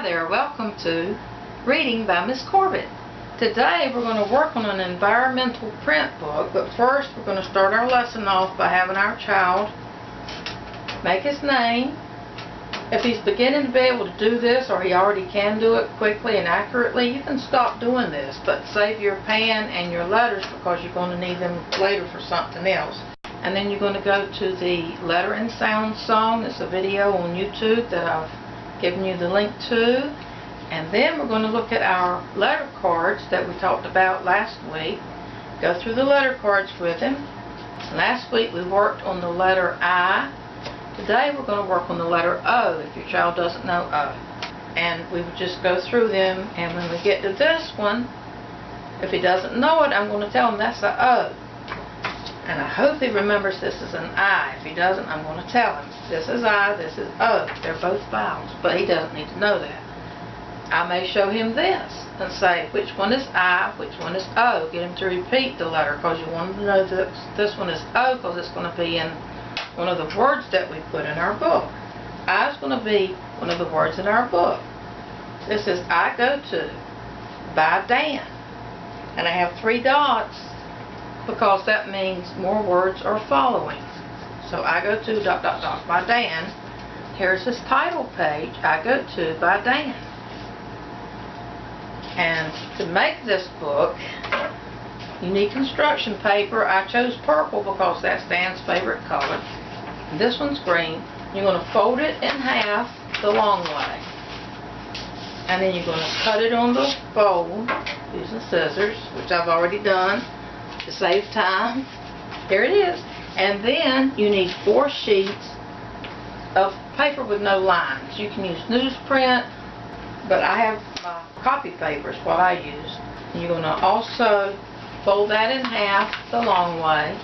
Hi there, welcome to Reading by Miss Corbett. Today we're going to work on an environmental print book, but first we're going to start our lesson off by having our child make his name. If he's beginning to be able to do this, or he already can do it quickly and accurately, you can stop doing this, but save your pen and your letters because you're going to need them later for something else. And then you're going to go to the Letter and Sound Song. It's a video on YouTube that I've given you the link to. And then we're going to look at our letter cards that we talked about last week. Go through the letter cards with him. Last week we worked on the letter I. Today we're going to work on the letter O, if your child doesn't know O. And we would just go through them, and when we get to this one, if he doesn't know it, I'm going to tell him that's a O. And I hope he remembers this is an I. If he doesn't, I'm going to tell him this is I, this is O. They're both vowels, but he doesn't need to know that. I may show him this and say which one is I, which one is O. Get him to repeat the letter because you want him to know that this one is O because it's going to be in one of the words that we put in our book. I is going to be one of the words in our book. This is I go to by Dan. And I have 3 dots because that means more words are following. So I go to ... by Dan. Here's his title page, I go to by Dan. And to make this book, you need construction paper. I chose purple because that's Dan's favorite color. This one's green. You're going to fold it in half the long way. And then you're going to cut it on the fold using scissors, which I've already done to save time. Here it is. And then you need 4 sheets of paper with no lines. You can use newsprint, but I have my copy paper is what I use. And you're going to also fold that in half the long way,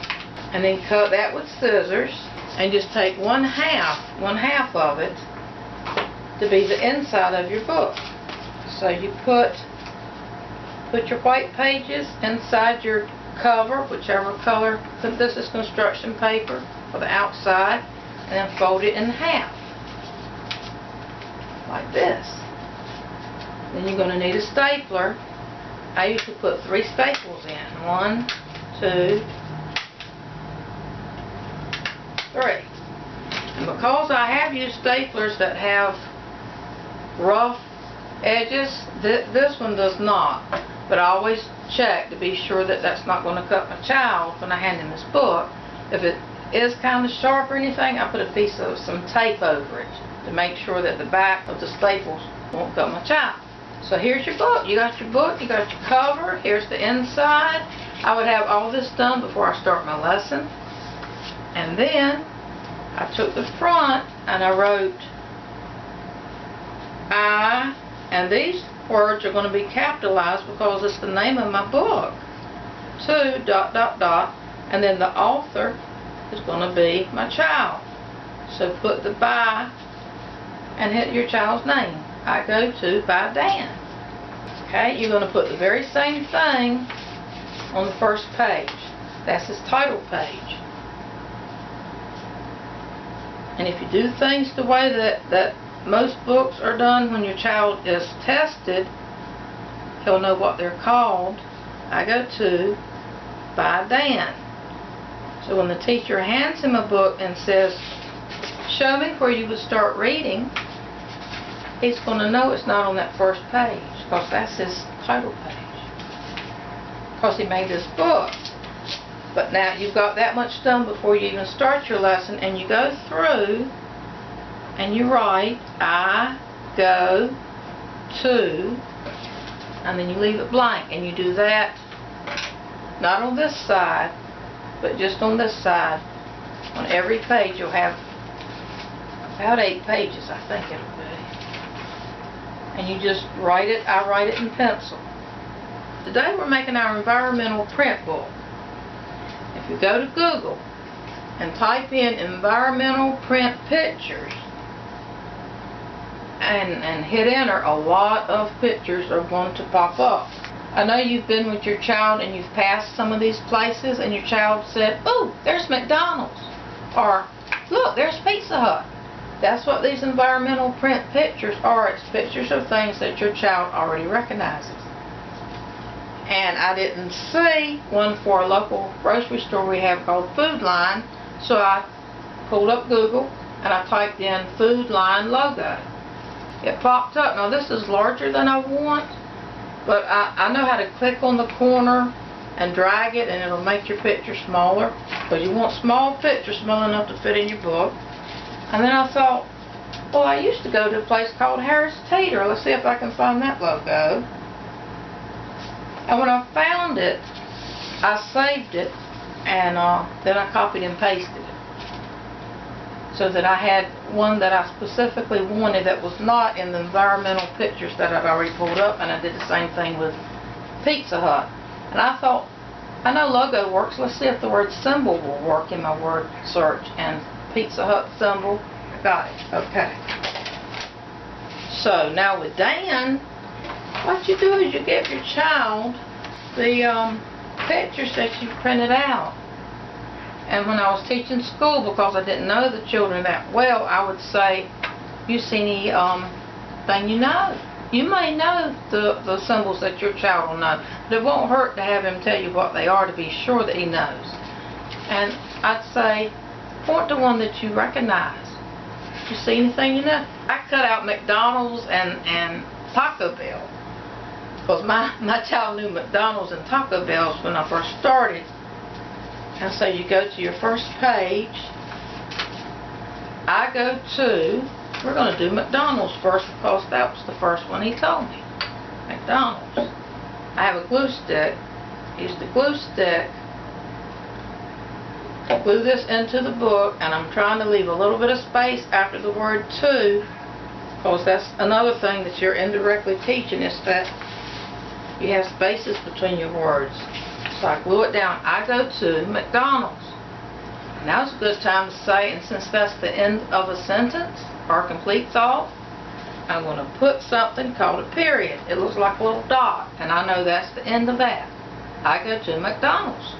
and then cut that with scissors, and just take one half of it to be the inside of your book. So you put your white pages inside your cover, whichever color. This is construction paper for the outside, and then fold it in half like this. Then you're going to need a stapler. I usually put 3 staples in. 1, 2, 3. And because I have used staplers that have rough edges, this one does not. But I always check to be sure that that's not going to cut my child when I hand him this book. If it is kind of sharp or anything, I put a piece of some tape over it to make sure that the back of the staples won't cut my child. So here's your book. You got your book, you got your cover, here's the inside. I would have all this done before I start my lesson. And then I took the front and I wrote I, and these words are going to be capitalized because it's the name of my book. 2, ... and then the author is going to be my child. So put the by and hit your child's name. I go to by Dan. Okay, you're going to put the very same thing on the first page. That's his title page. And if you do things the way that most books are done when your child is tested, he'll know what they're called. I go to by Dan. So when the teacher hands him a book and says, show me where you would start reading, he's going to know it's not on that first page because that's his title page. Because he made this book. But now you've got that much done before you even start your lesson, and you go through and you write I go to, and then you leave it blank, and you do that not on this side but just on this side. On every page you'll have about 8 pages, I think it'll be. And you just write it. I write it in pencil. Today we're making our environmental print book. If you go to Google and type in environmental print pictures and hit enter, a lot of pictures are going to pop up. I know you've been with your child and you've passed some of these places and your child said, oh, there's McDonald's, or look, there's Pizza Hut. That's what these environmental print pictures are. It's pictures of things that your child already recognizes. And I didn't see one for a local grocery store we have called Food Line, so I pulled up Google and I typed in Food Line logo. It popped up. Now this is larger than I want, but I know how to click on the corner and drag it, and it'll make your picture smaller, because you want small pictures small enough to fit in your book. And then I thought, well, I used to go to a place called Harris Teeter. Let's see if I can find that logo. And when I found it, I saved it, and then I copied and pasted it, so that I had one that I specifically wanted that was not in the environmental pictures that I'd already pulled up. And I did the same thing with Pizza Hut. And I thought, I know logo works, let's see if the word symbol will work in my word search. And Pizza Hut symbol, got it. Okay. So now with Dan, what you do is you give your child the pictures that you printed out. And when I was teaching school, because I didn't know the children that well, I would say, you see any thing you know? You may know the symbols that your child will know, but it won't hurt to have him tell you what they are to be sure that he knows. And I'd say, point to one that you recognize. You see anything you know? I cut out McDonald's and Taco Bell, because my child knew McDonald's and Taco Bell's when I first started. And so you go to your first page. I go to, we're going to do McDonald's first, because that was the first one he told me. McDonald's. I have a glue stick. Use the glue stick to glue this into the book, and I'm trying to leave a little bit of space after the word to, because that's another thing that you're indirectly teaching, is that you have spaces between your words. So I glue it down. I go to McDonald's. Now's a good time to say, and since that's the end of a sentence or a complete thought, I'm going to put something called a period. It looks like a little dot, and I know that's the end of that. I go to McDonald's,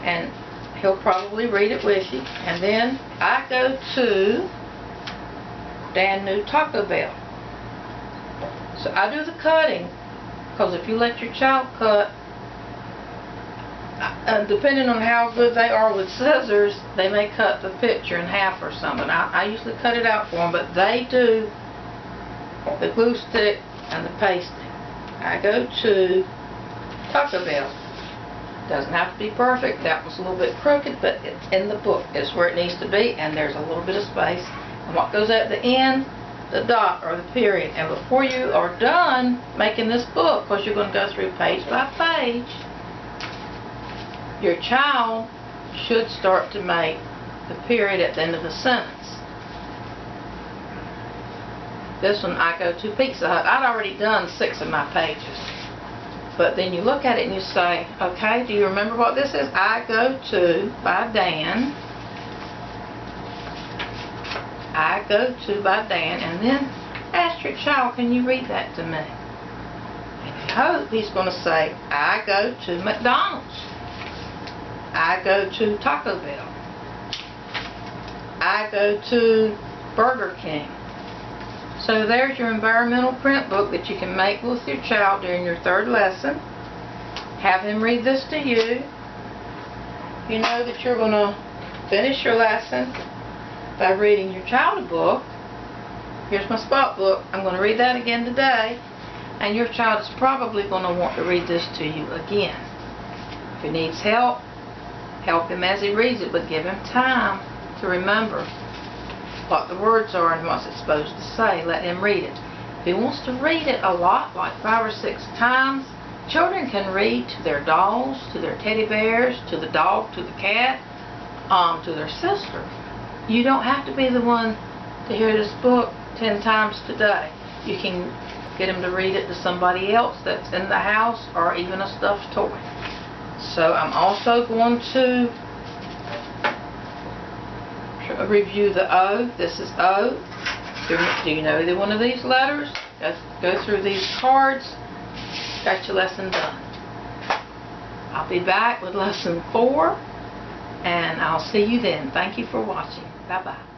and he'll probably read it with you. And then I go to Dan knew Taco Bell. So I do the cutting, because if you let your child cut, depending on how good they are with scissors, they may cut the picture in half or something. I usually cut it out for them, but they do the glue stick and the pasting. I go to Taco Bell. Doesn't have to be perfect. That was a little bit crooked, but it's in the book. It's where it needs to be, and there's a little bit of space. And what goes at the end? The dot or the period. And before you are done making this book, because you're going to go through page by page, your child should start to make the period at the end of the sentence. This one, I go to Pizza Hut. I'd already done 6 of my pages. But then you look at it and you say, okay, do you remember what this is? I go to by Dan. I go to by Dan. And then ask your child, can you read that to me? And you hope he's going to say, I go to McDonald's. I go to Taco Bell. I go to Burger King. So there's your environmental print book that you can make with your child during your 3rd lesson. Have him read this to you. You know that you're going to finish your lesson by reading your child a book. Here's my spot book. I'm going to read that again today. And your child is probably going to want to read this to you again. If he needs help, help him as he reads it, but give him time to remember what the words are and what's it supposed to say. Let him read it. If he wants to read it a lot, like 5 or 6 times, children can read to their dolls, to their teddy bears, to the dog, to the cat, to their sister. You don't have to be the one to hear this book 10 times today. You can get him to read it to somebody else that's in the house, or even a stuffed toy. So I'm also going to review the O. This is O. Do you know either one of these letters? Let's go through these cards. Got your lesson done. I'll be back with lesson 4, and I'll see you then. Thank you for watching. Bye-bye.